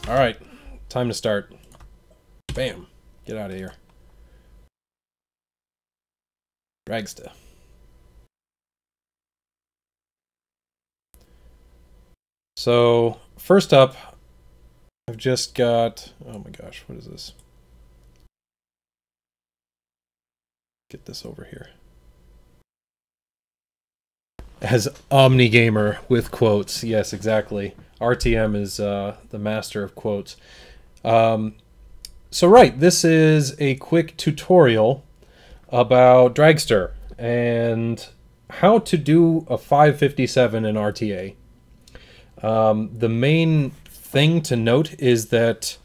All right, time to start. Bam, get out of here. Dragster. So first up, I've just got, oh my gosh, what is this? Get this over here. As OmniGamer with quotes. Yes, exactly. RTM is the master of quotes. So right, this is a quick tutorial about Dragster and how to do a 557 in RTA. The main thing to note is that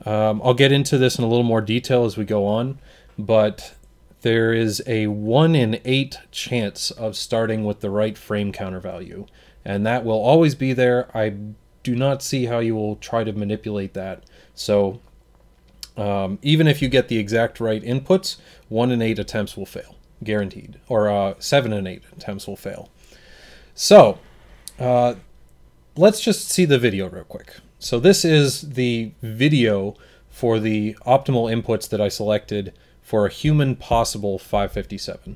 I'll get into this in a little more detail as we go on, but there is a 1 in 8 chance of starting with the right frame counter value, and that will always be there. I do not see how you will try to manipulate that. So even if you get the exact right inputs, 1 in 8 attempts will fail, guaranteed, or 7 in 8 attempts will fail. So let's just see the video real quick. So this is the video for the optimal inputs that I selected for a human possible 557.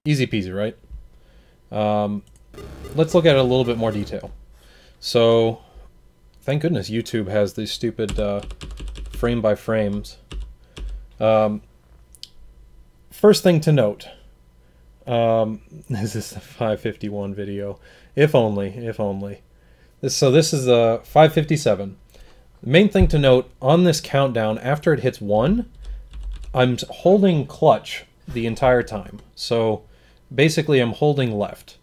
Easy peasy, right? Let's look at it a little bit more detail. So, thank goodness YouTube has these stupid frame by frames. First thing to note, this is the 551 video. If only, if only. So this is a 557. The main thing to note on this countdown, after it hits 1, I'm holding clutch the entire time. So basically I'm holding left.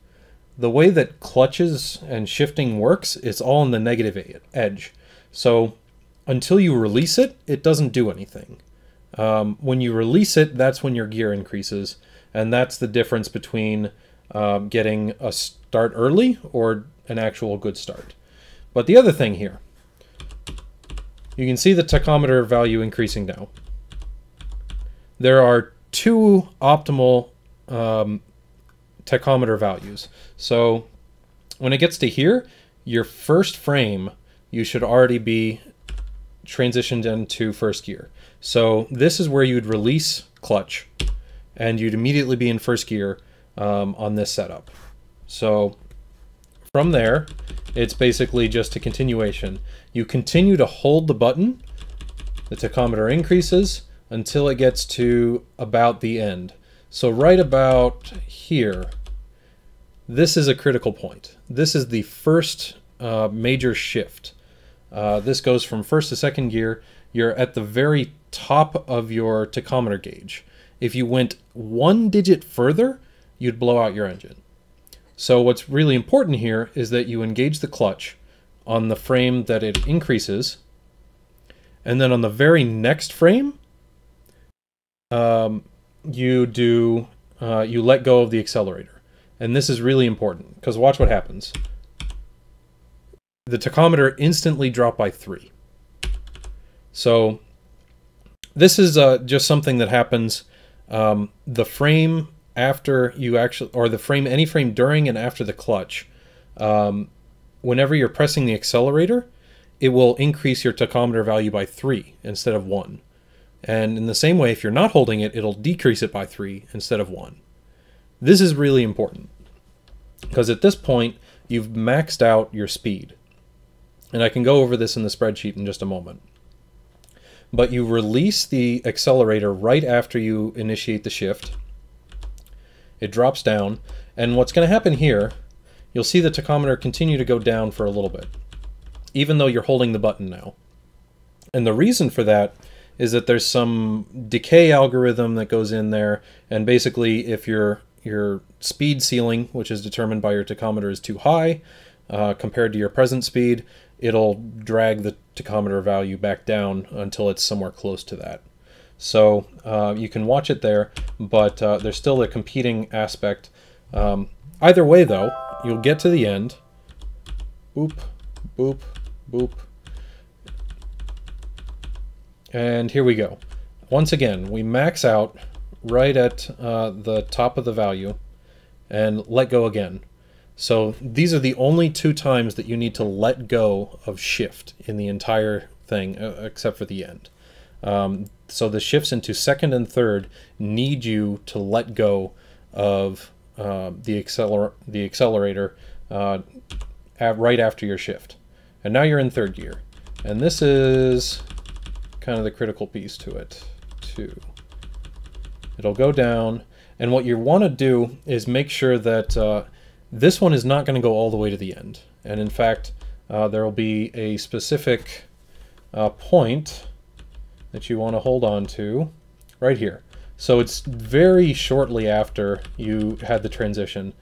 The way that clutches and shifting works, it's all on the negative edge. So until you release it, it doesn't do anything. When you release it, that's when your gear increases. And that's the difference between getting a start early or an actual good start. But the other thing here, you can see the tachometer value increasing now. There are 2 optimal tachometer values. So when it gets to here, your first frame, you should already be transitioned into first gear. So this is where you'd release clutch, and you'd immediately be in first gear on this setup. So from there, it's basically just a continuation. You continue to hold the button, the tachometer increases until it gets to about the end. So right about here, this is a critical point. This is the first major shift. This goes from first to second gear. You're at the very top of your tachometer gauge. If you went 1 digit further, you'd blow out your engine. So what's really important here is that you engage the clutch on the frame that it increases, and then on the very next frame, you let go of the accelerator. And this is really important, because watch what happens. The tachometer instantly dropped by 3. So this is just something that happens. The frame after you actually, or the frame, any frame during and after the clutch, whenever you're pressing the accelerator, it will increase your tachometer value by 3 instead of 1. And in the same way, if you're not holding it, it'll decrease it by 3 instead of 1. This is really important, because at this point, you've maxed out your speed. And I can go over this in the spreadsheet in just a moment. But you release the accelerator right after you initiate the shift. It drops down, and what's going to happen here, you'll see the tachometer continue to go down for a little bit, even though you're holding the button now. And the reason for that is that there's some decay algorithm that goes in there, and basically if your speed ceiling, which is determined by your tachometer, is too high compared to your present speed, it'll drag the tachometer value back down until it's somewhere close to that. So you can watch it there, but there's still a competing aspect. Either way though, you'll get to the end, boop, boop, boop, and here we go. once again, we max out right at the top of the value and let go again. So these are the only 2 times that you need to let go of shift in the entire thing, except for the end. So the shifts into second and third need you to let go of the accelerator right after your shift. And now you're in third gear. And this is kind of the critical piece to it, too. It'll go down, and what you want to do is make sure that this one is not going to go all the way to the end. And in fact, there will be a specific point that you want to hold on to right here. So it's very shortly after you had the transition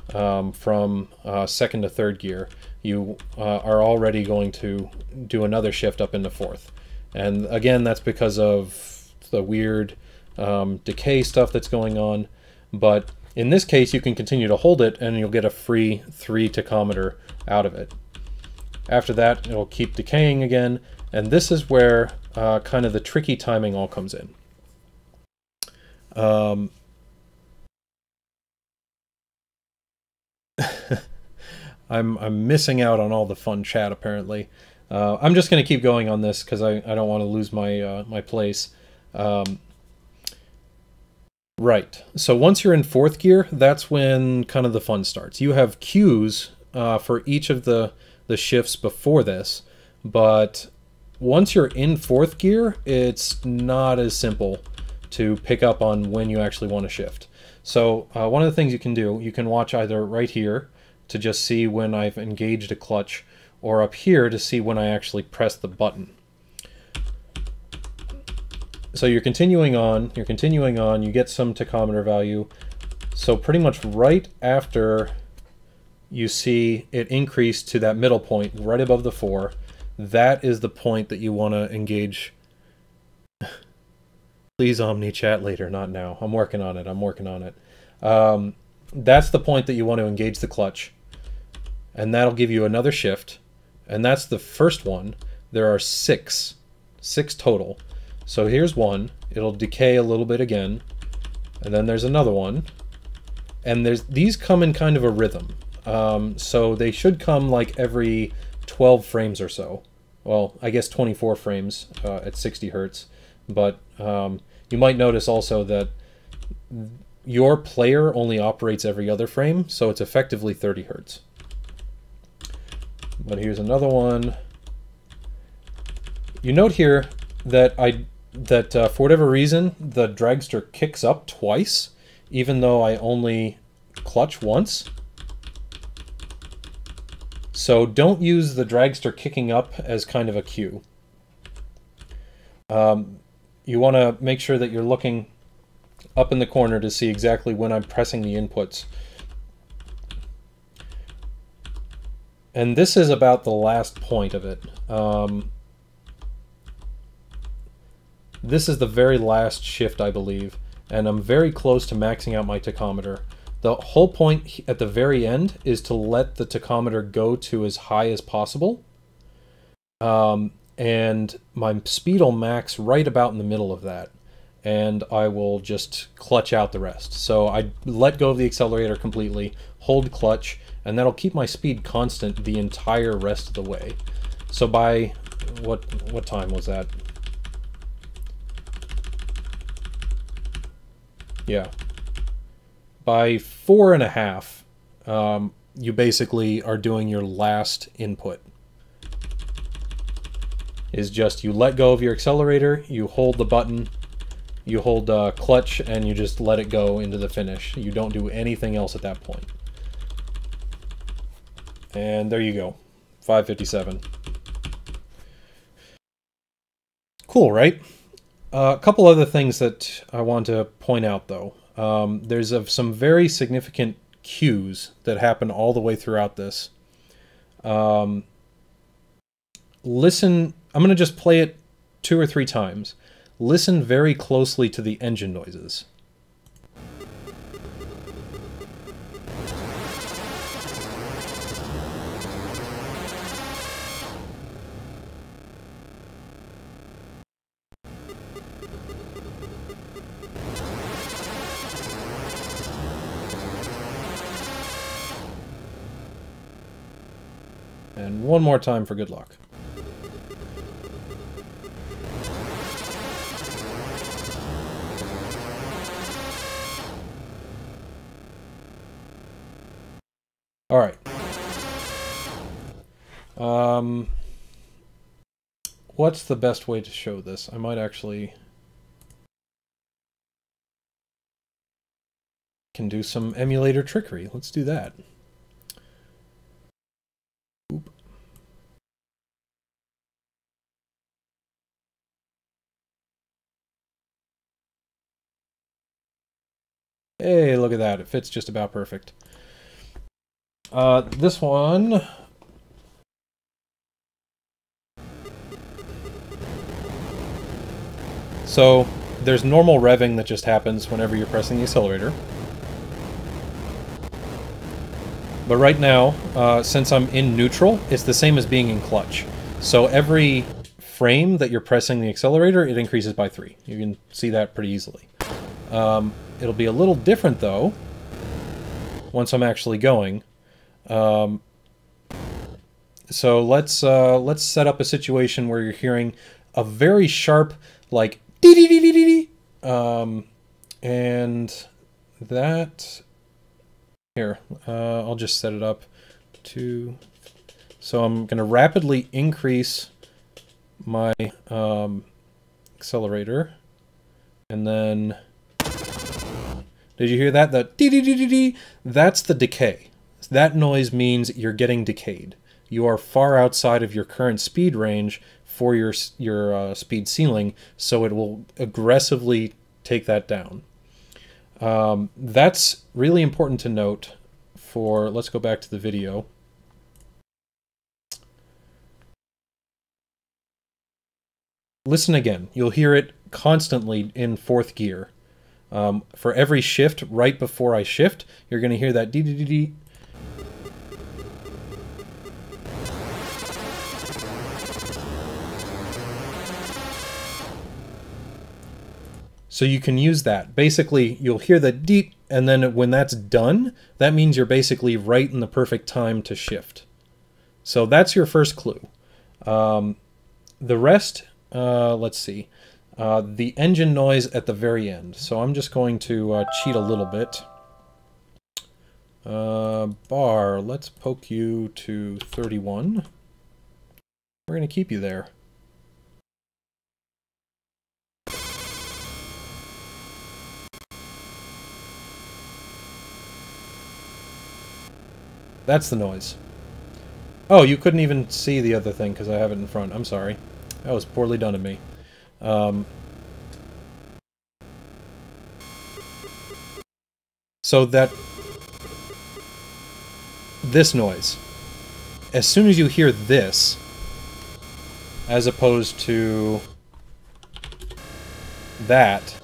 from second to third gear. You are already going to do another shift up into fourth. And again, that's because of the weird decay stuff that's going on. But in this case, you can continue to hold it and you'll get a free 3 tachometer out of it. After that, it'll keep decaying again. And this is where kind of the tricky timing all comes in. I'm missing out on all the fun chat apparently. I'm just going to keep going on this because I don't want to lose my my place. Right. So once you're in fourth gear, that's when kind of the fun starts. You have cues for each of the shifts before this, but once you're in fourth gear, it's not as simple to pick up on when you actually want to shift. So one of the things you can do, you can watch either right here to just see when I've engaged a clutch, or up here to see when I actually press the button. So you're continuing on, you get some tachometer value. So pretty much right after you see it increase to that middle point right above the 4, that is the point that you want to engage. Please Omni chat later, not now. I'm working on it. That's the point that you want to engage the clutch. And that'll give you another shift. And that's the first one. There are 6 total. So here's one. It'll decay a little bit again. And then there's another one. And these come in kind of a rhythm. So they should come like every 12 frames or so. Well, I guess 24 frames at 60 hertz. But you might notice also that your player only operates every other frame, so it's effectively 30 hertz. But here's another one. You note here that for whatever reason, the Dragster kicks up twice, even though I only clutch once. So don't use the Dragster kicking up as kind of a cue. You want to make sure that you're looking up in the corner to see exactly when I'm pressing the inputs. And this is about the last point of it. This is the very last shift, I believe, and I'm very close to maxing out my tachometer. The whole point at the very end is to let the tachometer go to as high as possible. And my speed will max right about in the middle of that. And I will just clutch out the rest. So I let go of the accelerator completely, hold clutch, and that'll keep my speed constant the entire rest of the way. So by, what time was that? Yeah. By 4.5, you basically are doing your last input. Is just you let go of your accelerator, you hold the button, you hold clutch, and you just let it go into the finish. You don't do anything else at that point. And there you go, 557. Cool, right? A couple other things that I want to point out, though. There's some very significant cues that happen all the way throughout this. Listen, I'm going to just play it 2 or 3 times. Listen very closely to the engine noises. And one more time for good luck. All right. What's the best way to show this? I might actually can do some emulator trickery. Let's do that. Oop. Hey, look at that. It fits just about perfect. This one... So, there's normal revving that just happens whenever you're pressing the accelerator. But right now, since I'm in neutral, it's the same as being in clutch. So every frame that you're pressing the accelerator, it increases by 3. You can see that pretty easily. It'll be a little different, though, once I'm actually going. So let's set up a situation where you're hearing a very sharp, like, dee-dee-dee-dee-dee-dee. And that... Here, I'll just set it up to... So I'm going to rapidly increase my accelerator. And then... Did you hear that? The dee-dee-dee-dee-dee? That's the decay. That noise means you're getting decayed. You are far outside of your current speed range for your speed ceiling, so it will aggressively take that down. That's really important to note for... Let's go back to the video. Listen again. You'll hear it constantly in 4th gear. For every shift, right before I shift, you're going to hear that dee-dee-dee-dee. So you can use that. Basically, you'll hear the deep, and then when that's done, that means you're basically right in the perfect time to shift. So that's your first clue. The rest, let's see. The engine noise at the very end. So I'm just going to cheat a little bit. Bar, let's poke you to 31. We're going to keep you there. That's the noise. Oh, you couldn't even see the other thing because I have it in front. I'm sorry. That was poorly done of me. So that... This noise. As soon as you hear this, as opposed to that,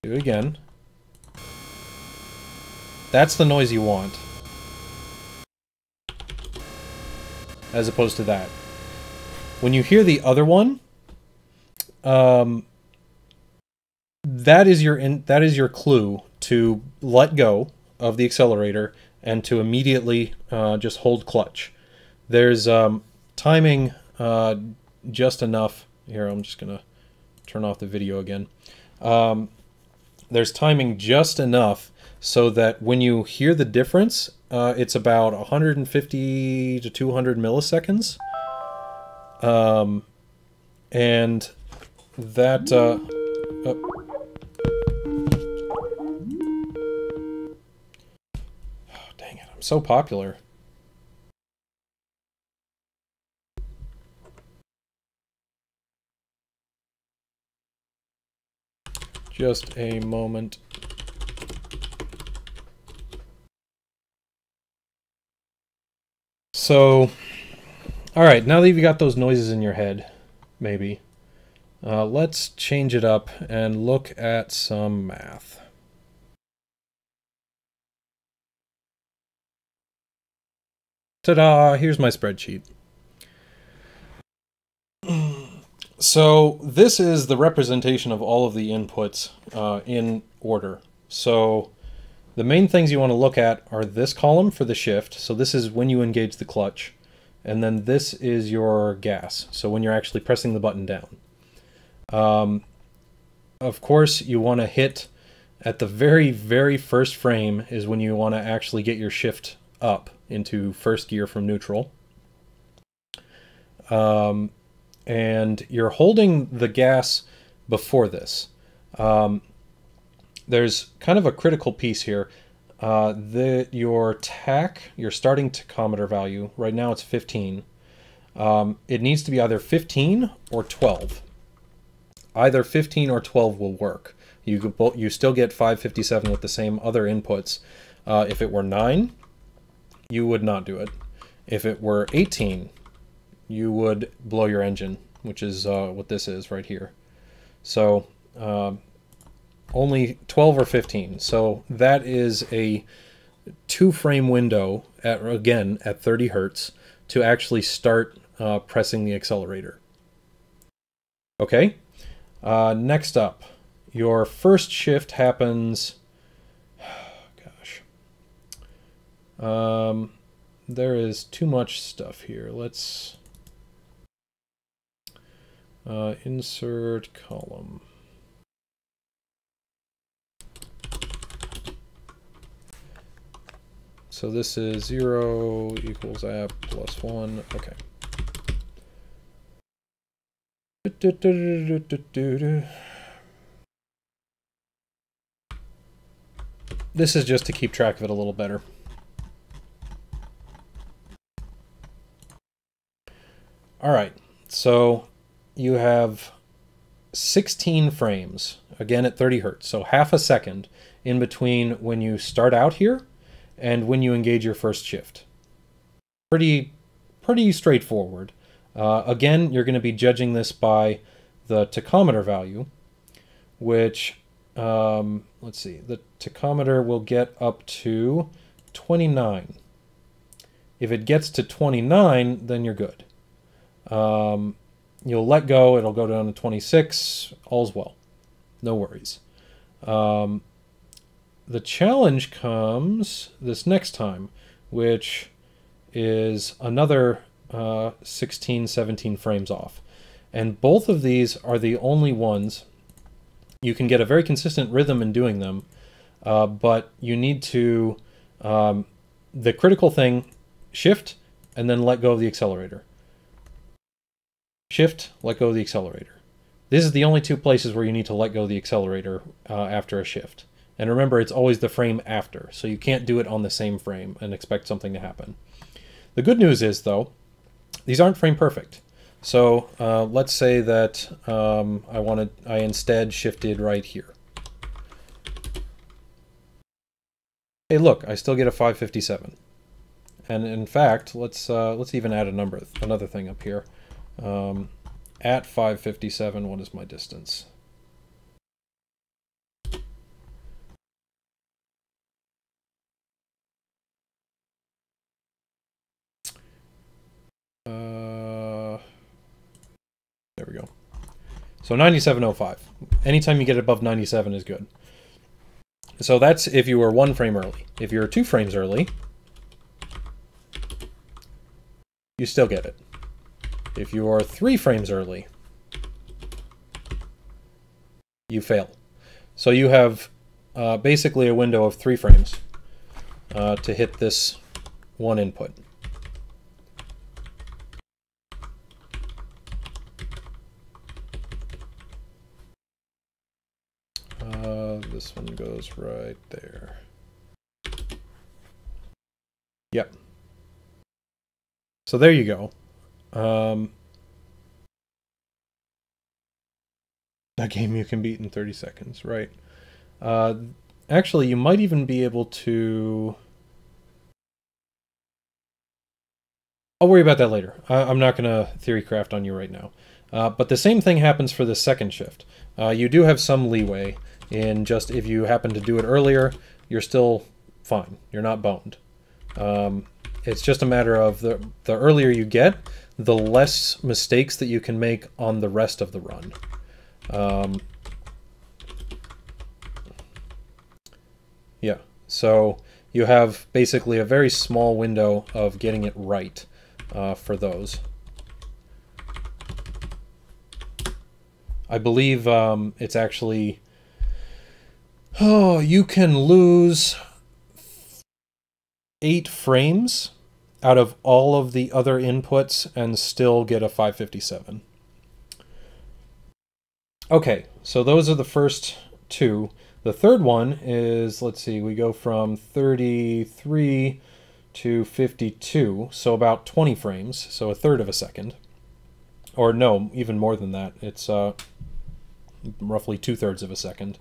do it again. That's the noise you want. As opposed to that. When you hear the other one, that is your clue to let go of the accelerator and to immediately just hold clutch. There's timing just enough. Here, I'm just gonna turn off the video again. There's timing just enough so that when you hear the difference, it's about 150 to 200 milliseconds. And that... oh, dang it, I'm so popular. Just a moment. So, alright, now that you've got those noises in your head, maybe, let's change it up and look at some math. Ta-da! Here's my spreadsheet. So this is the representation of all of the inputs in order. So The main things you want to look at are this column for the shift. So this is when you engage the clutch. And then this is your gas. So when you're actually pressing the button down. Of course, you want to hit at the very, very first frame is when you want to actually get your shift up into first gear from neutral. And you're holding the gas before this. There's kind of a critical piece here. Your TAC, your starting tachometer value, right now it's 15. It needs to be either 15 or 12. Either 15 or 12 will work. You still get 557 with the same other inputs. If it were 9, you would not do it. If it were 18, you would blow your engine, which is what this is right here. So only 12 or 15. So that is a 2-frame window, again, at 30 Hertz to actually start pressing the accelerator. Okay, next up, your first shift happens, there is too much stuff here. Let's insert column. So this is 0 equals app plus 1. Okay. This is just to keep track of it a little better. All right, so you have 16 frames, again at 30 Hertz, so half a second in between when you start out here and when you engage your first shift. Pretty straightforward. Again, you're going to be judging this by the tachometer value, which, let's see, the tachometer will get up to 29. If it gets to 29, then you're good. You'll let go, it'll go down to 26, all's well. No worries. The challenge comes this next time, which is another 16, 17 frames off. And both of these are the only ones. You can get a very consistent rhythm in doing them, but you need to, the critical thing, shift, and then let go of the accelerator. Shift, let go of the accelerator. This is the only two places where you need to let go of the accelerator after a shift. And remember, it's always the frame after, so you can't do it on the same frame and expect something to happen. The good news is, though, these aren't frame perfect. So let's say that I instead shifted right here. Hey, look, I still get a 557. And in fact, let's even add another thing up here. At 557, what is my distance? There we go. So 97.05. Anytime you get above 97 is good. So that's if you were 1 frame early. If you're 2 frames early, you still get it. If you are 3 frames early, you fail. So you have basically a window of 3 frames to hit this one input. This one goes right there. Yep. So there you go. A game you can beat in 30 seconds, right? Actually, you might even be able to... I'll worry about that later. I'm not going to theory craft on you right now. But the same thing happens for the second shift. You do have some leeway in just if you happen to do it earlier, you're still fine. You're not boned. It's just a matter of the earlier you get, the less mistakes that you can make on the rest of the run. Yeah, So you have basically a very small window of getting it right for those. I believe it's actually, you can lose 8 frames out of all of the other inputs and still get a 557. Okay, so those are the first 2. The third one is, let's see, we go from 33 to 52, so about 20 frames, so a third of a second. Or no, even more than that. It's roughly 2/3 of a second.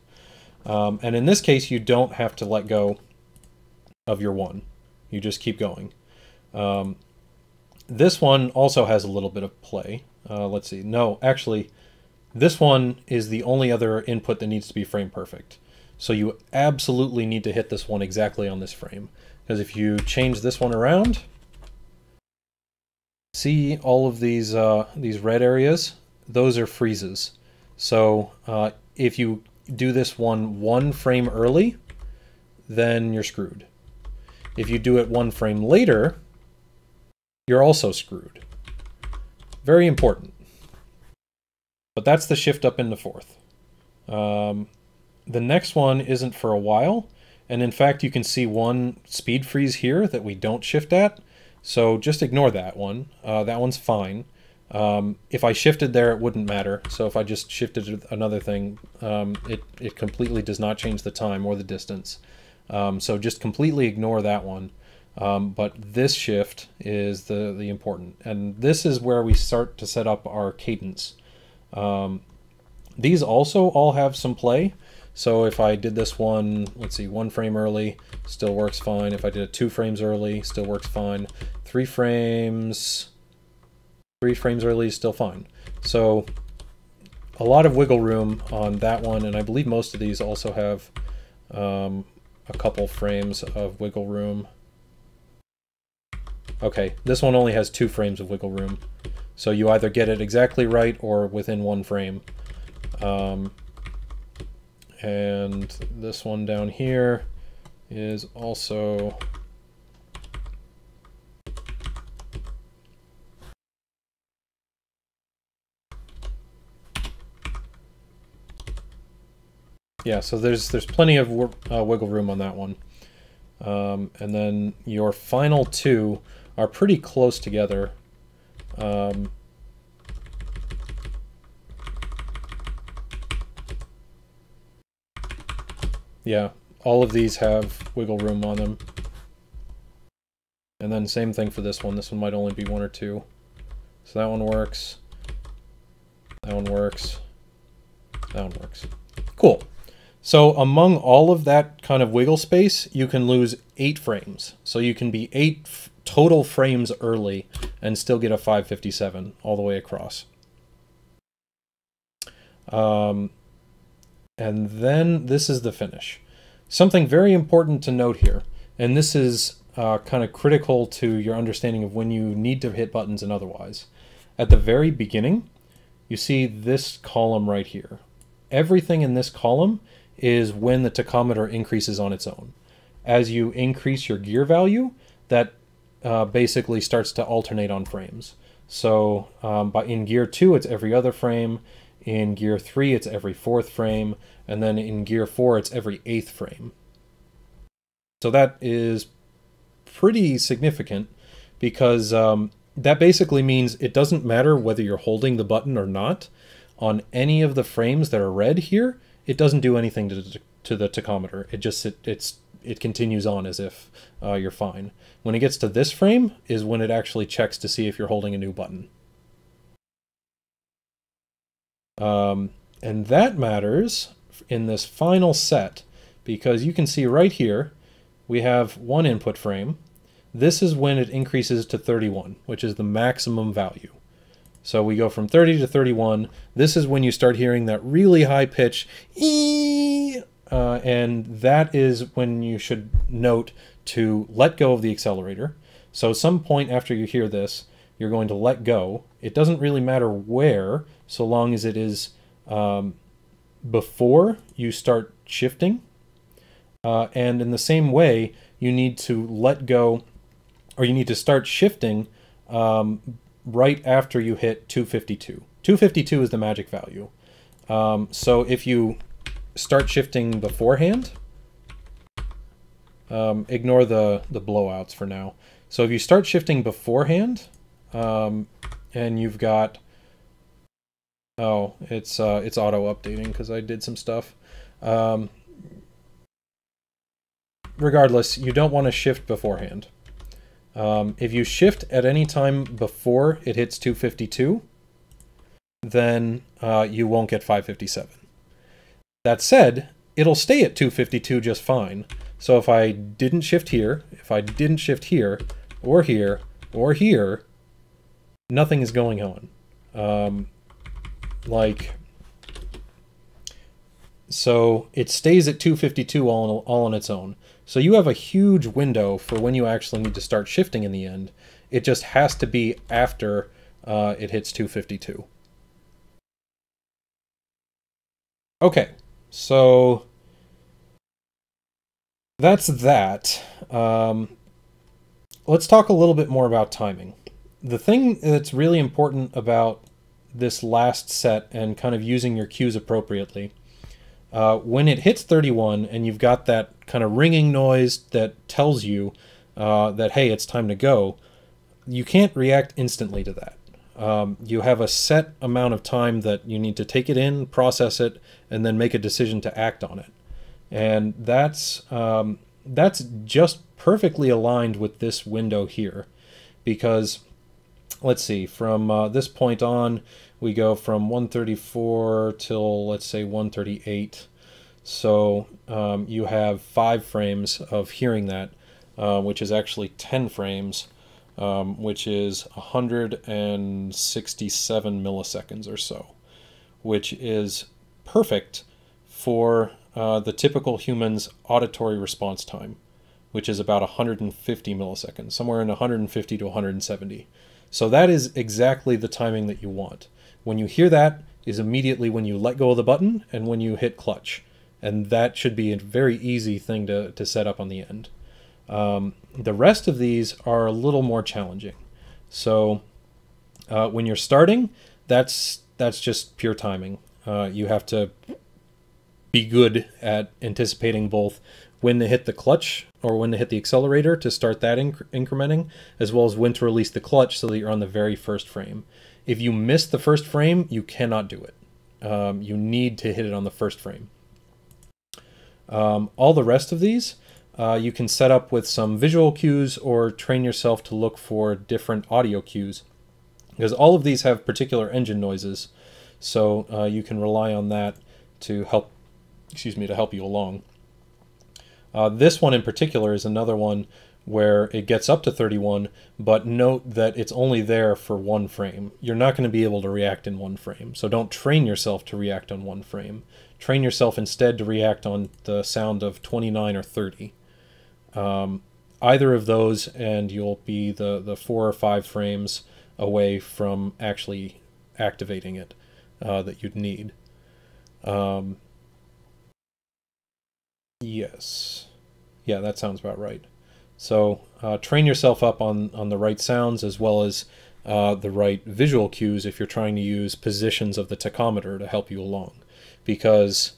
And in this case, you don't have to let go of your 1. You just keep going. This one also has a little bit of play. Let's see. No, actually, this one is the only other input that needs to be frame perfect. So you absolutely need to hit this one exactly on this frame. Because if you change this one around, see all of these red areas? Those are freezes. So if you do this one frame early, then you're screwed. If you do it 1 frame later, you're also screwed. Very important. But that's the shift up into 4th. The next one isn't for a while, and in fact you can see one speed freeze here that we don't shift at, so just ignore that one. That one's fine. If I shifted there, it wouldn't matter, so if I just shifted to another thing, it completely does not change the time or the distance. So just completely ignore that one. But this shift is the important, and this is where we start to set up our cadence. These also all have some play. So if I did this one, let's see, 1 frame early, still works fine. If I did it 2 frames early, still works fine. 3 frames early, still fine. So a lot of wiggle room on that one, and I believe most of these also have a couple frames of wiggle room. Okay, this one only has 2 frames of wiggle room. So you either get it exactly right or within 1 frame. And this one down here is also yeah, so there's plenty of wiggle room on that one. And then your final 2 are pretty close together. Yeah, all of these have wiggle room on them. And then same thing for this one. This one might only be 1 or 2. So that one works. That one works. That one works. Cool. So among all of that kind of wiggle space, you can lose 8 frames. So you can be 8 total frames early and still get a 557 all the way across. And then this is the finish. Something very important to note here, and this is kind of critical to your understanding of when you need to hit buttons and otherwise. At the very beginning, you see this column right here. Everything in this column is when the tachometer increases on its own. As you increase your gear value, that basically starts to alternate on frames. So in gear 2, it's every other frame. In gear 3, it's every 4th frame. And then in gear 4, it's every 8th frame. So that is pretty significant because that basically means it doesn't matter whether you're holding the button or not. On any of the frames that are red here, it doesn't do anything to the tachometer. It continues on as if you're fine. When it gets to this frame is when it actually checks to see if you're holding a new button. And that matters in this final set because you can see right here we have 1 input frame. This is when it increases to 31, which is the maximum value. So we go from 30 to 31. This is when you start hearing that really high pitch ee, and that is when you should note to let go of the accelerator. So some point after you hear this, you're going to let go. It doesn't really matter where, so long as it is before you start shifting. And in the same way, you need to let go, or you need to start shifting right after you hit 252. 252 is the magic value. So if you start shifting beforehand, ignore the blowouts for now. So if you start shifting beforehand, and you've got, oh, it's auto updating because I did some stuff. Regardless, you don't want to shift beforehand. If you shift at any time before it hits 252, then you won't get 557. That said, it'll stay at 252 just fine. So if I didn't shift here, if I didn't shift here, or here, or here, nothing is going on. So it stays at 252 all on its own. So you have a huge window for when you actually need to start shifting in the end. It just has to be after it hits 252. Okay, so that's that. Let's talk a little bit more about timing. The thing that's really important about this last set and kind of using your cues appropriately, when it hits 31 and you've got that kind of ringing noise that tells you that, hey, it's time to go, you can't react instantly to that. You have a set amount of time that you need to take it in, process it, and then make a decision to act on it. And that's just perfectly aligned with this window here, because let's see, from this point on, we go from 134 till, let's say, 138. So you have 5 frames of hearing that, which is actually 10 frames, which is 167 milliseconds or so, which is perfect for the typical human's auditory response time, which is about 150 milliseconds, somewhere in 150 to 170. So that is exactly the timing that you want. When you hear that is immediately when you let go of the button and when you hit clutch. And that should be a very easy thing to set up on the end. The rest of these are a little more challenging. So when you're starting, that's just pure timing. You have to be good at anticipating both when to hit the clutch or when to hit the accelerator to start that incrementing, as well as when to release the clutch so that you're on the very first frame. If you miss the first frame, you cannot do it. You need to hit it on the first frame. All the rest of these you can set up with some visual cues or train yourself to look for different audio cues, because all of these have particular engine noises, so you can rely on that to help, to help you along. This one in particular is another one where it gets up to 31, but note that it's only there for 1 frame. You're not going to be able to react in 1 frame, so don't train yourself to react on 1 frame. Train yourself instead to react on the sound of 29 or 30. Either of those, and you'll be the 4 or 5 frames away from actually activating it that you'd need. Yes. Yeah, that sounds about right. So train yourself up on the right sounds as well as the right visual cues if you're trying to use positions of the tachometer to help you along. Because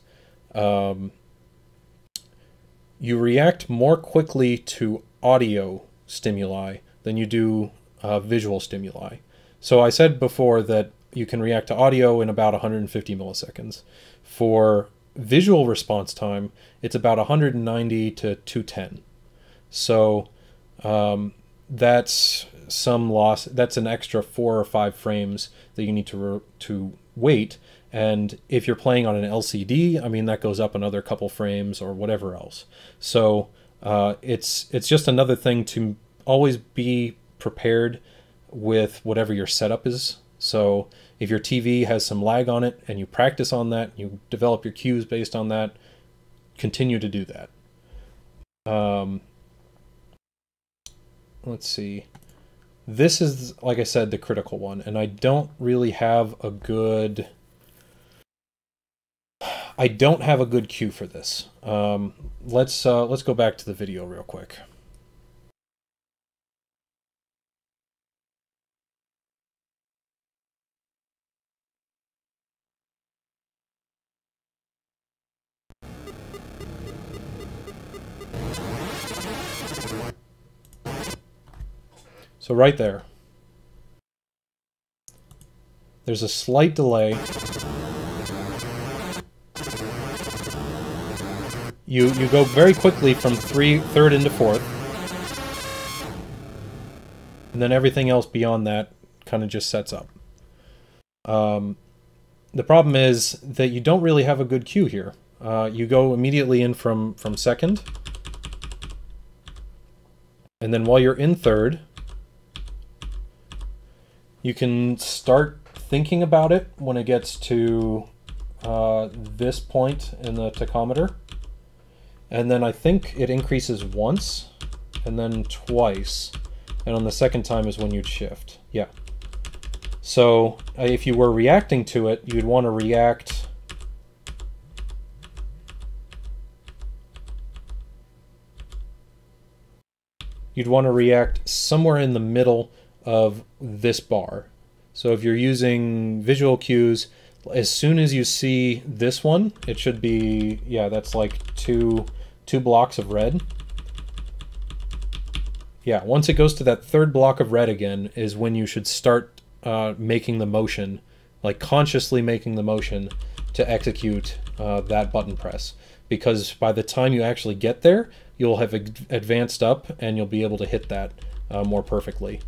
you react more quickly to audio stimuli than you do visual stimuli. So I said before that you can react to audio in about 150 milliseconds. For visual response time, it's about 190 to 210. So that's some loss. That's an extra 4 or 5 frames that you need to wait. And if you're playing on an LCD, I mean, that goes up another couple frames or whatever else. So it's just another thing to always be prepared with whatever your setup is. So if your TV has some lag on it and you practice on that, you develop your cues based on that, continue to do that. Let's see. This is, like I said, the critical one, and I don't really have a good... I don't have a good cue for this. Let's go back to the video real quick. So right there, there's a slight delay. You go very quickly from third into fourth, and then everything else beyond that kind of just sets up. The problem is that you don't really have a good cue here. You go immediately in from second, and then while you're in third, you can start thinking about it when it gets to this point in the tachometer. And then I think it increases once, and then twice. And on the second time is when you'd shift. Yeah. So if you were reacting to it, you'd want to react... You'd want to react somewhere in the middle of this bar. So if you're using visual cues, as soon as you see this one, it should be, yeah, that's like two blocks of red. Yeah, once it goes to that third block of red again is when you should start making the motion, like consciously making the motion to execute that button press. Because by the time you actually get there, you'll have advanced up and you'll be able to hit that more perfectly.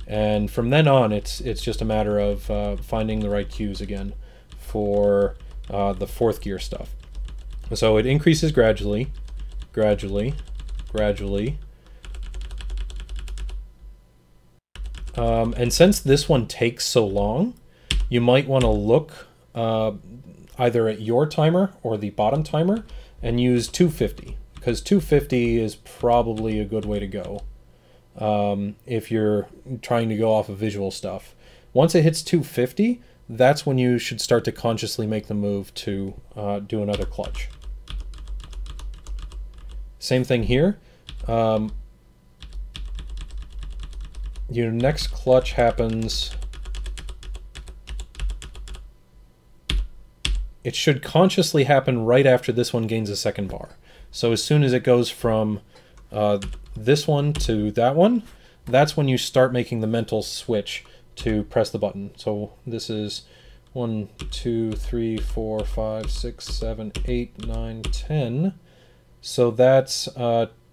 And from then on, it's just a matter of finding the right cues again for the fourth gear stuff. So it increases gradually, gradually, gradually. And since this one takes so long, you might want to look either at your timer or the bottom timer and use 250, because 250 is probably a good way to go if you're trying to go off of visual stuff. Once it hits 250, that's when you should start to consciously make the move to do another clutch. Same thing here. Your next clutch happens... It should consciously happen right after this one gains a second bar. So as soon as it goes from this one to that one, that's when you start making the mental switch to press the button. So this is 1, 2, 3, 4, 5, 6, 7, 8, 9, 10. So that's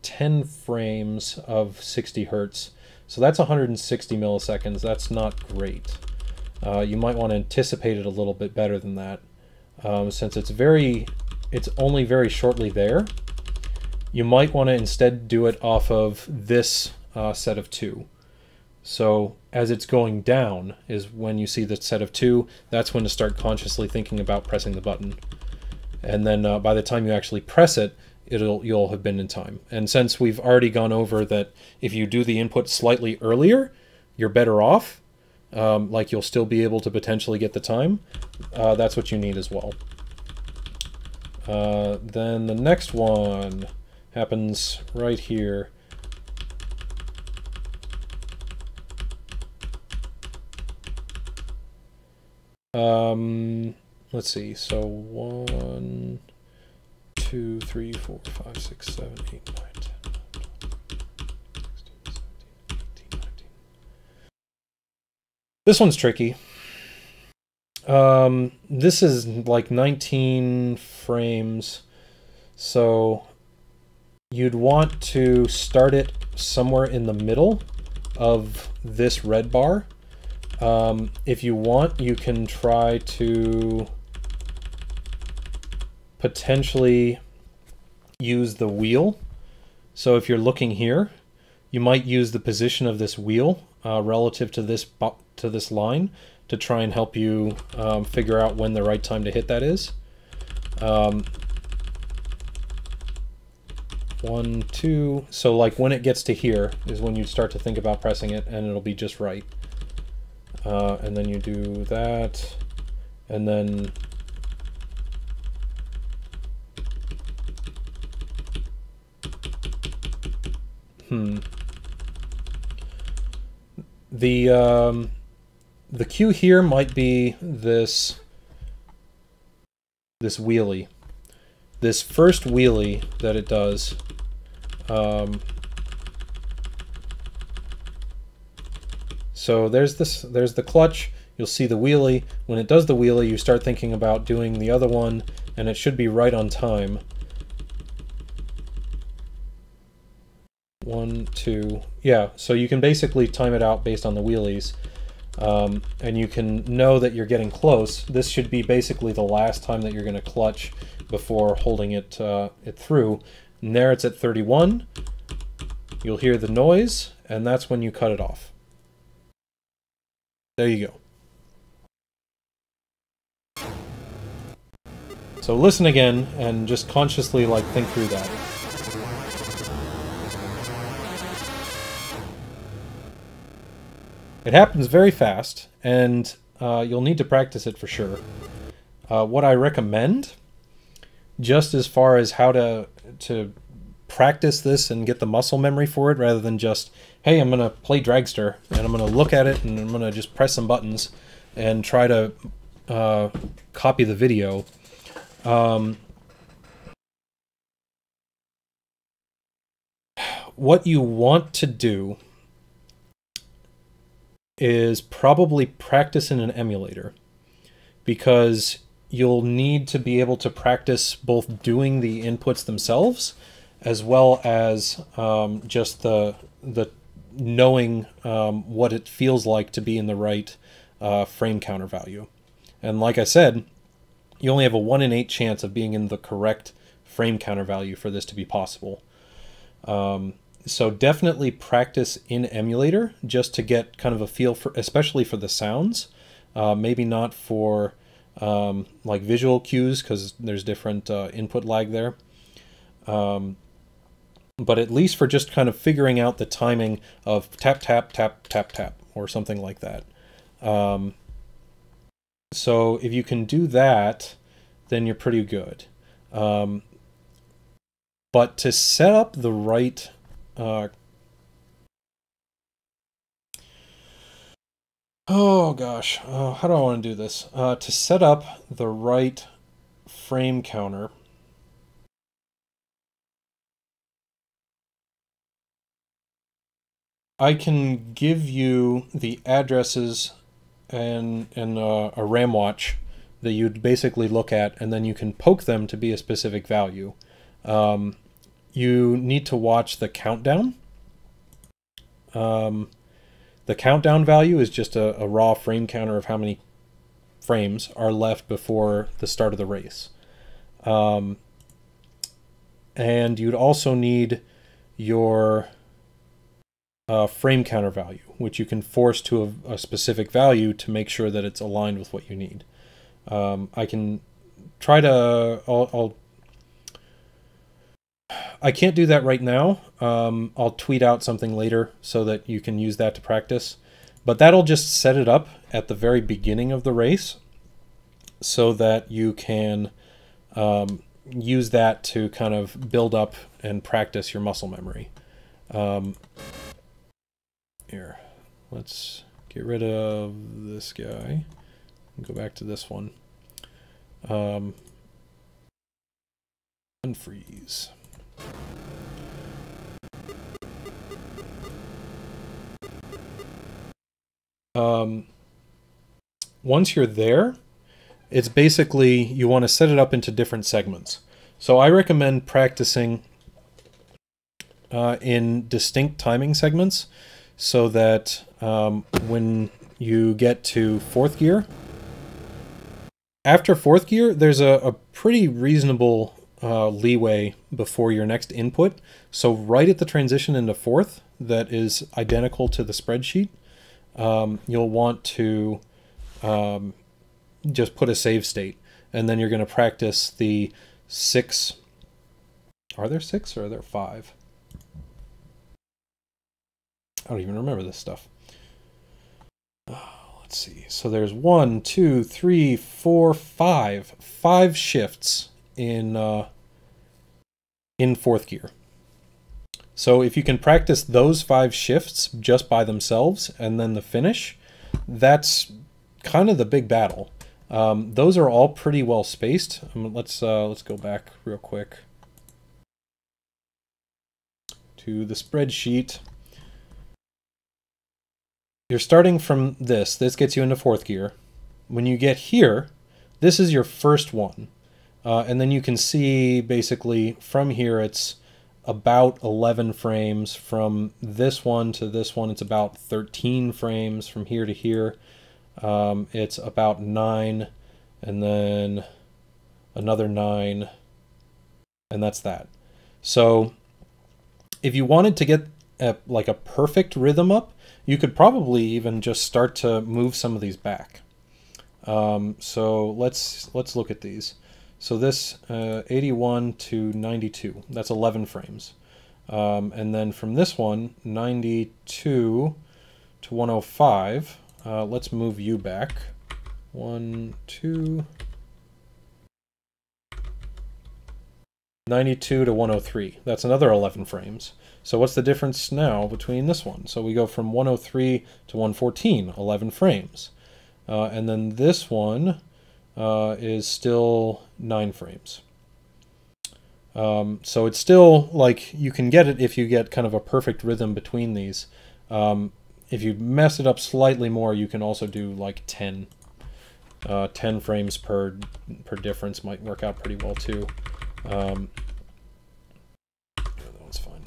10 frames of 60 hertz. So that's 160 milliseconds. That's not great. You might want to anticipate it a little bit better than that. Since it's only very shortly there, you might want to instead do it off of this set of 2. So as it's going down is when you see the set of 2, that's when to start consciously thinking about pressing the button. And then by the time you actually press it, you'll have been in time. And since we've already gone over that if you do the input slightly earlier, you're better off, like you'll still be able to potentially get the time, that's what you need as well. Then the next one happens right here. Let's see, so 1, 2, 3, 4, 5, 6, 7, 8, 9, 10, 11, 12, 16, 17, 18, 19. This one's tricky. This is like 19 frames, so you'd want to start it somewhere in the middle of this red bar. If you want, you can try to potentially use the wheel. So if you're looking here, you might use the position of this wheel relative to this line to try and help you figure out when the right time to hit that is. 1, 2. So like when it gets to here is when you start to think about pressing it, and it'll be just right. And then you do that, and then The cue here might be this wheelie. This first wheelie that it does. So there's the clutch. You'll see the wheelie. When it does the wheelie, you start thinking about doing the other one, and it should be right on time. 1, 2, yeah. So you can basically time it out based on the wheelies, and you can know that you're getting close. This should be basically the last time that you're going to clutch before holding it through. And there it's at 31. You'll hear the noise, and that's when you cut it off. There you go. So listen again and just consciously like think through that. It happens very fast, and you'll need to practice it for sure. What I recommend, just as far as how to practice this and get the muscle memory for it, rather than just, hey, I'm going to play Dragster, and I'm going to look at it, and I'm going to just press some buttons and try to copy the video. What you want to do is probably practice in an emulator, because you'll need to be able to practice both doing the inputs themselves as well as just the knowing what it feels like to be in the right frame counter value. And like I said, you only have a 1 in 8 chance of being in the correct frame counter value for this to be possible. So definitely practice in emulator just to get kind of a feel for, especially for the sounds. Maybe not for like visual cues, because there's different input lag there. But at least for just kind of figuring out the timing of tap, tap, tap, tap, tap, or something like that. So if you can do that, then you're pretty good. But to set up the right oh gosh, how do I want to do this? To set up the right frame counter, I can give you the addresses and a RAM watch that you'd basically look at, and then you can poke them to be a specific value. You need to watch the countdown. The countdown value is just a raw frame counter of how many frames are left before the start of the race. And you'd also need your frame counter value, which you can force to a specific value to make sure that it's aligned with what you need. I can try to... I can't do that right now. I'll tweet out something later so that you can use that to practice. But that'll just set it up at the very beginning of the race so that you can use that to kind of build up and practice your muscle memory. Here, let's get rid of this guy and go back to this one. Unfreeze. Once you're there, it's basically you want to set it up into different segments. So I recommend practicing in distinct timing segments so that when you get to 4th gear, after 4th gear, there's a pretty reasonable leeway before your next input. So right at the transition into 4th, that is identical to the spreadsheet, you'll want to just put a save state, and then you're going to practice the 6. Are there 6 or are there 5? I don't even remember this stuff. Let's see. So there's 1, 2, 3, 4, 5. 5 shifts in 4th gear. So if you can practice those 5 shifts just by themselves and then the finish, that's kind of the big battle. Those are all pretty well spaced. Let's go back real quick to the spreadsheet. You're starting from this. This gets you into 4th gear. When you get here, this is your first one. And then you can see basically from here it's about 11 frames. From this one to this one, it's about 13 frames. From here to here, it's about 9, and then another 9, and that's that. So if you wanted to get like a perfect rhythm up, you could probably even just start to move some of these back. So let's look at these. So this 81 to 92, that's 11 frames. And then from this one, 92 to 105, let's move you back. 1, 2, 92 to 103. That's another 11 frames. So what's the difference now between this one? So we go from 103 to 114, 11 frames. And then this one is still 9 frames. So it's still like you can get it if you get kind of a perfect rhythm between these. If you mess it up slightly more, you can also do like 10. 10 frames per difference might work out pretty well too. Yeah, that one's fine.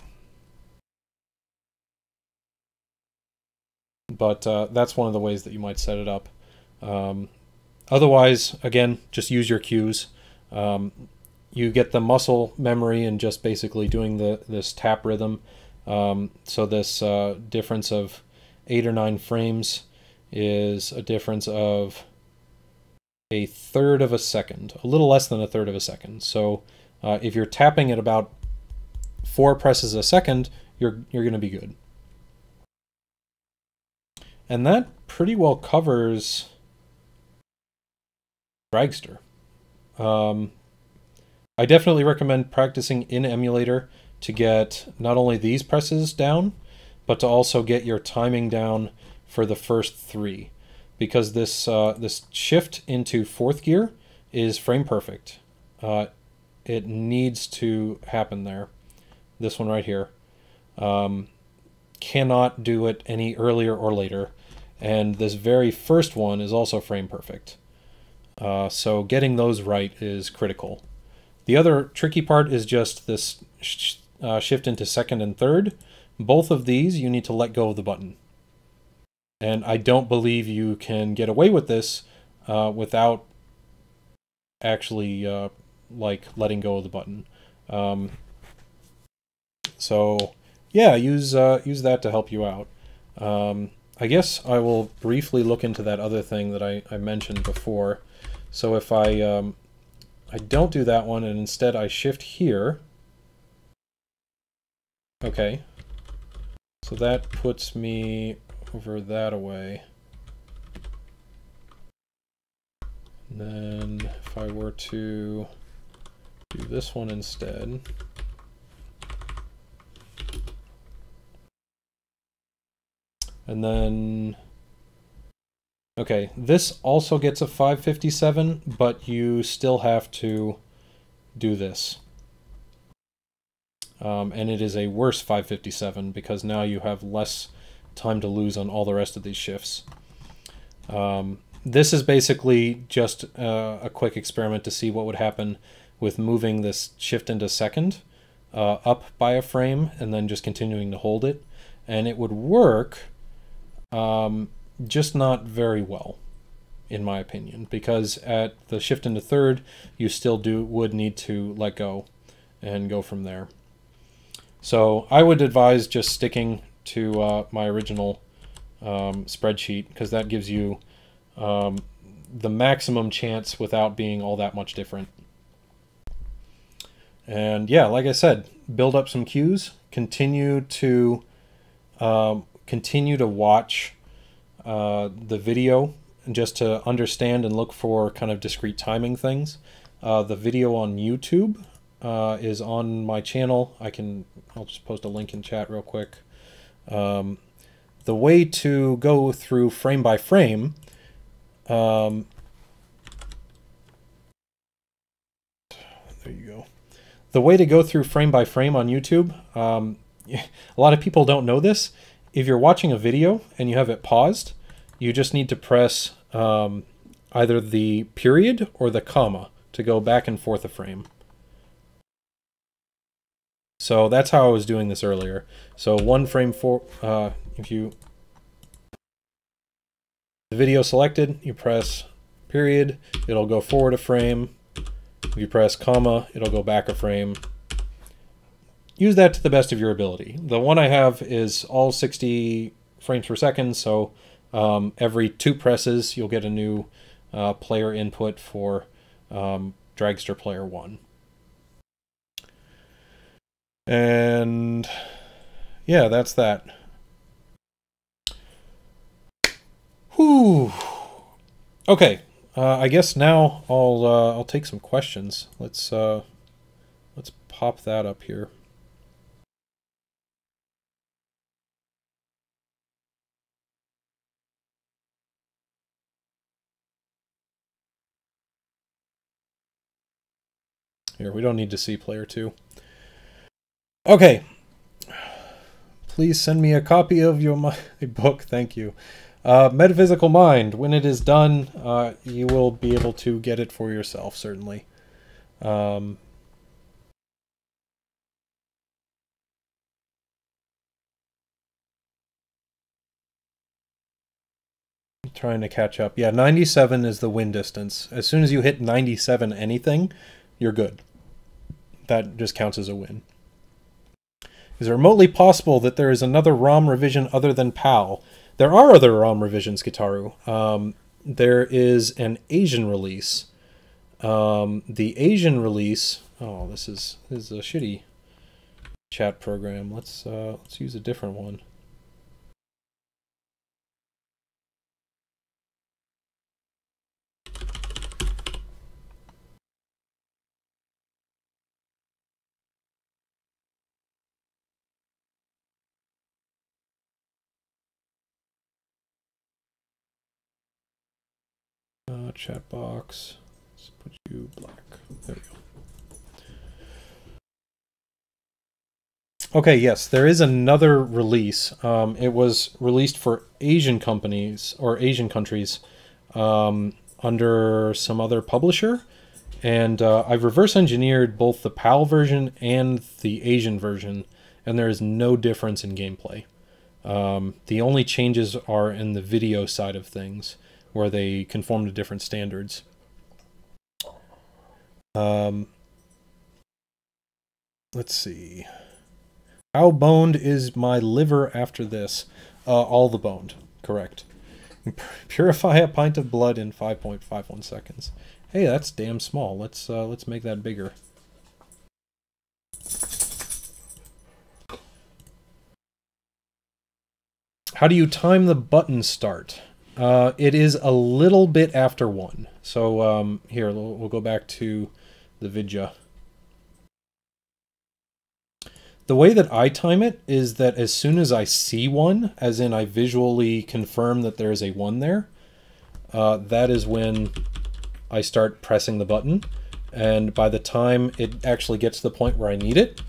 But that's one of the ways that you might set it up. Otherwise, again, just use your cues. You get the muscle memory and just basically doing this tap rhythm. So this difference of 8 or 9 frames is a difference of 1/3 of a second, a little less than 1/3 of a second. So if you're tapping at about 4 presses a second, you're going to be good. And that pretty well covers Dragster. I definitely recommend practicing in Emulator to get not only these presses down, but to also get your timing down for the first 3. Because this this shift into 4th gear is frame perfect. It needs to happen there. This one right here. Cannot do it any earlier or later. And this very first one is also frame perfect. So getting those right is critical. The other tricky part is just this shift into 2nd and 3rd. Both of these you need to let go of the button. And I don't believe you can get away with this without actually like letting go of the button. So yeah, use that to help you out. I guess I will briefly look into that other thing that I mentioned before. So if I don't do that one and instead I shift here, okay, so that puts me over that away. And then if I were to do this one instead, and then okay, this also gets a 557, but you still have to do this. And it is a worse 557 because now you have less time to lose on all the rest of these shifts. This is basically just a quick experiment to see what would happen with moving this shift into 2nd up by a frame and then just continuing to hold it. And it would work, just not very well, in my opinion, because at the shift into 3rd, you still would need to let go and go from there. So I would advise just sticking to my original spreadsheet, because that gives you the maximum chance without being all that much different. And yeah, like I said, build up some cues, continue to watch the video just to understand and look for kind of discrete timing things. The video on YouTube is on my channel. I'll just post a link in chat real quick. The way to go through frame by frame, there you go. The way to go through frame by frame on YouTube, a lot of people don't know this. If you're watching a video and you have it paused, you just need to press either the period or the comma to go back and forth a frame. So that's how I was doing this earlier. So one frame for, if you, the video selected, you press period, it'll go forward a frame. If you press comma, it'll go back a frame. Use that to the best of your ability. The one I have is all 60 frames per second, so every 2 presses you'll get a new player input for Dragster Player 1. And yeah, that's that. Whew. Okay, I guess now I'll take some questions. Let's pop that up here. Here, we don't need to see player 2. Okay. Please send me a copy of your book. Thank you. Metaphysical Mind. When it is done, you will be able to get it for yourself, certainly. Trying to catch up. Yeah, 97 is the win distance. As soon as you hit 97 anything, you're good. That just counts as a win. Is it remotely possible that there is another ROM revision other than PAL? There are other ROM revisions, Gitaru. There is an Asian release. The Asian release... Oh, this is a shitty chat program. Let's use a different one. Chat box. Let's put you black. There we go. Okay, yes, there is another release. It was released for Asian companies or Asian countries under some other publisher, and I've reverse engineered both the PAL version and the Asian version, and there is no difference in gameplay. The only changes are in the video side of things, where they conform to different standards. Let's see. How boned is my liver after this? All the boned, correct. Purify a pint of blood in 5.51 seconds. Hey, that's damn small. Let's make that bigger. How do you time the button start? It is a little bit after 1. So here, we'll go back to the vidya. The way that I time it is that as soon as I see 1, as in I visually confirm that there is a 1 there, that is when I start pressing the button. And by the time it actually gets to the point where I need it,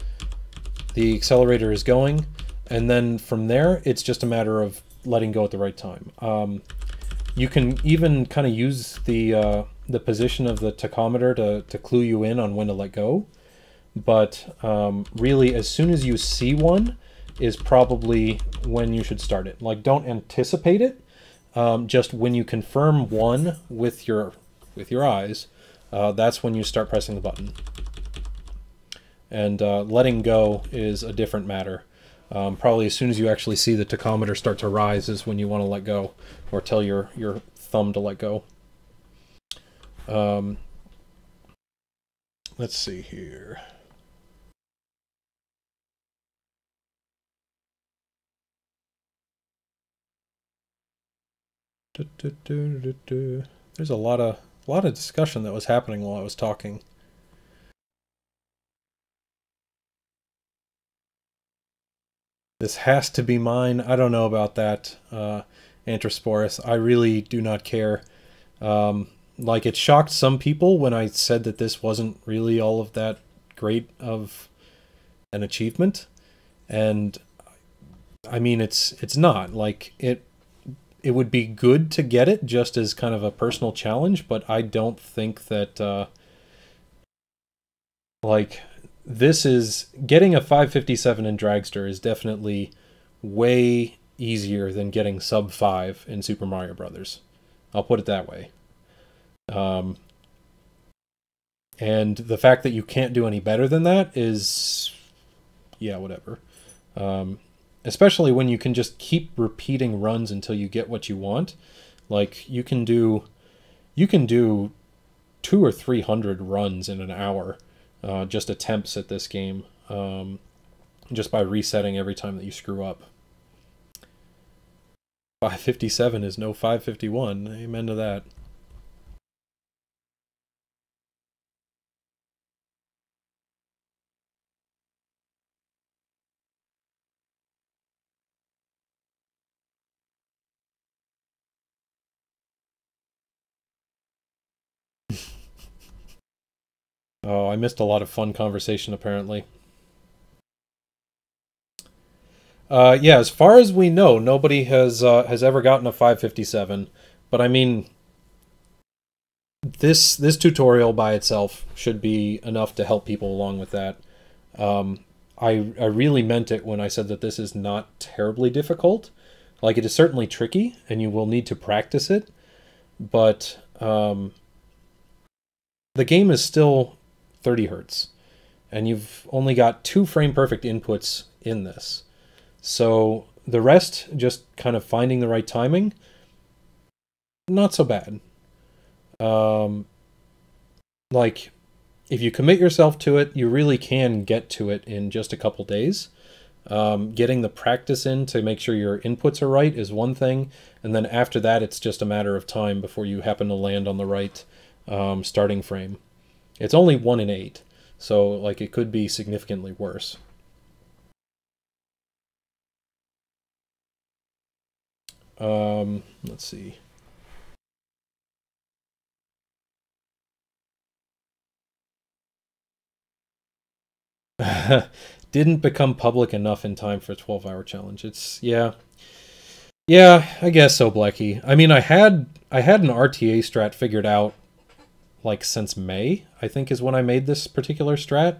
the accelerator is going. And then from there, it's just a matter of letting go at the right time. You can even kind of use the position of the tachometer to clue you in on when to let go. But really, as soon as you see 1 is probably when you should start it. Like, don't anticipate it. Just when you confirm 1 with your eyes, that's when you start pressing the button. And letting go is a different matter. Probably as soon as you actually see the tachometer start to rise is when you want to let go, or tell your thumb to let go. Let's see here. There's a lot of discussion that was happening while I was talking. This has to be mine. I don't know about that, Antrosporus. I really do not care. Like, it shocked some people when I said that this wasn't really all of that great of an achievement. And, I mean, it's not. Like, it would be good to get it just as kind of a personal challenge, but I don't think that, like, this is... Getting a 557 in Dragster is definitely way easier than getting sub 5 in Super Mario Brothers. I'll put it that way. And the fact that you can't do any better than that is... yeah, whatever. Especially when you can just keep repeating runs until you get what you want. Like, you can do 200 or 300 runs in an hour, just attempts at this game, just by resetting every time that you screw up. 557 is no 551. Amen to that. Oh, I missed a lot of fun conversation, apparently. Yeah, as far as we know, nobody has ever gotten a 557. But I mean, this tutorial by itself should be enough to help people along with that. I really meant it when I said that this is not terribly difficult. Like, it is certainly tricky, and you will need to practice it. But the game is still 30 hertz, and you've only got 2 frame perfect inputs in this. So the rest, just kind of finding the right timing, not so bad. Like, if you commit yourself to it, you really can get to it in just a couple days. Getting the practice in to make sure your inputs are right is one thing, and then after that, it's just a matter of time before you happen to land on the right starting frame. It's only 1 in 8, so like, it could be significantly worse. Let's see. Didn't become public enough in time for a 12-hour challenge. It's... yeah, I guess so, Blecky. I mean, I had an RTA strat figured out, like, since May, I think, is when I made this particular strat,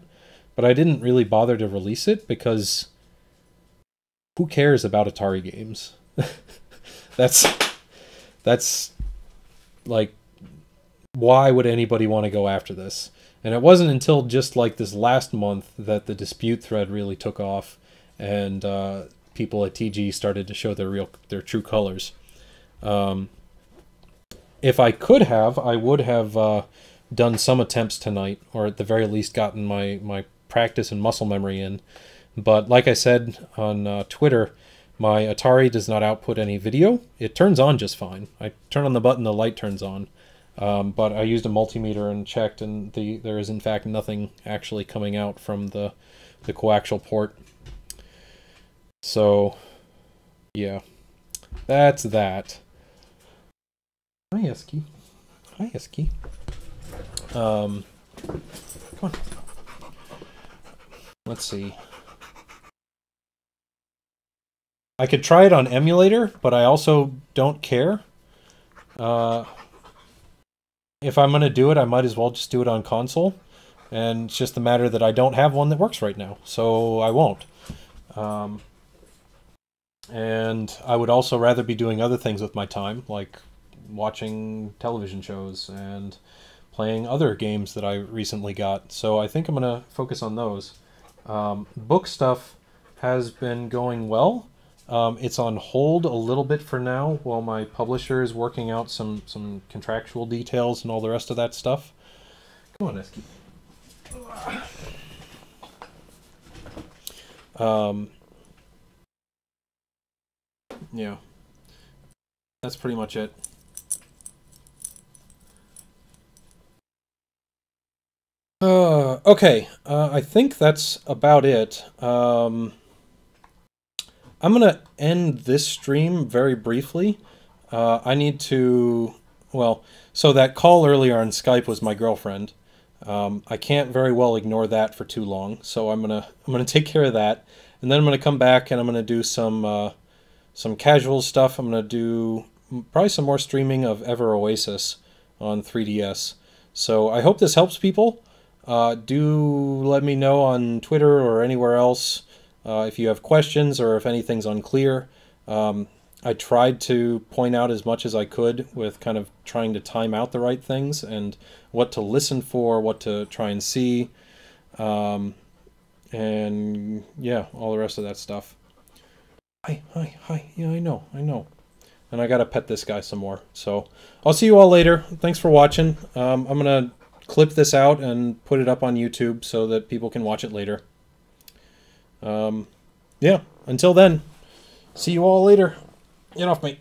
but I didn't really bother to release it because who cares about Atari games? That's like, why would anybody want to go after this? And it wasn't until just like this last month that the dispute thread really took off, and people at TG started to show their true colors. If I could have, I would have done some attempts tonight, or at the very least gotten my practice and muscle memory in. But like I said on Twitter, my Atari does not output any video. It turns on just fine. I turn on the button, the light turns on. But I used a multimeter and checked, and there is in fact nothing actually coming out from the coaxial port. So, yeah, that's that. Hi, Esky. Hi, Esky. Come on. Let's see. I could try it on emulator, but I also don't care. If I'm going to do it, I might as well just do it on console. And it's just a matter that I don't have one that works right now, so I won't. And I would also rather be doing other things with my time, like watching television shows and playing other games that I recently got. So I think I'm going to focus on those. Book stuff has been going well. It's on hold a little bit for now while my publisher is working out some contractual details and all the rest of that stuff. Come on, Esky. Yeah. That's pretty much it. Okay. I think that's about it. I'm going to end this stream very briefly. I need to, well, so that call earlier on Skype was my girlfriend. I can't very well ignore that for too long, so I'm gonna take care of that, and then I'm gonna come back and I'm gonna do some casual stuff. I'm gonna do probably some more streaming of Ever Oasis on 3DS. So I hope this helps people. Do let me know on Twitter or anywhere else if you have questions or if anything's unclear. I tried to point out as much as I could with kind of trying to time out the right things and what to listen for, what to try and see, and yeah, all the rest of that stuff. Hi. Yeah, I know. And I gotta pet this guy some more. So I'll see you all later. Thanks for watching. I'm gonna clip this out and put it up on YouTube so that people can watch it later. Yeah, until then, see you all later. Get off me.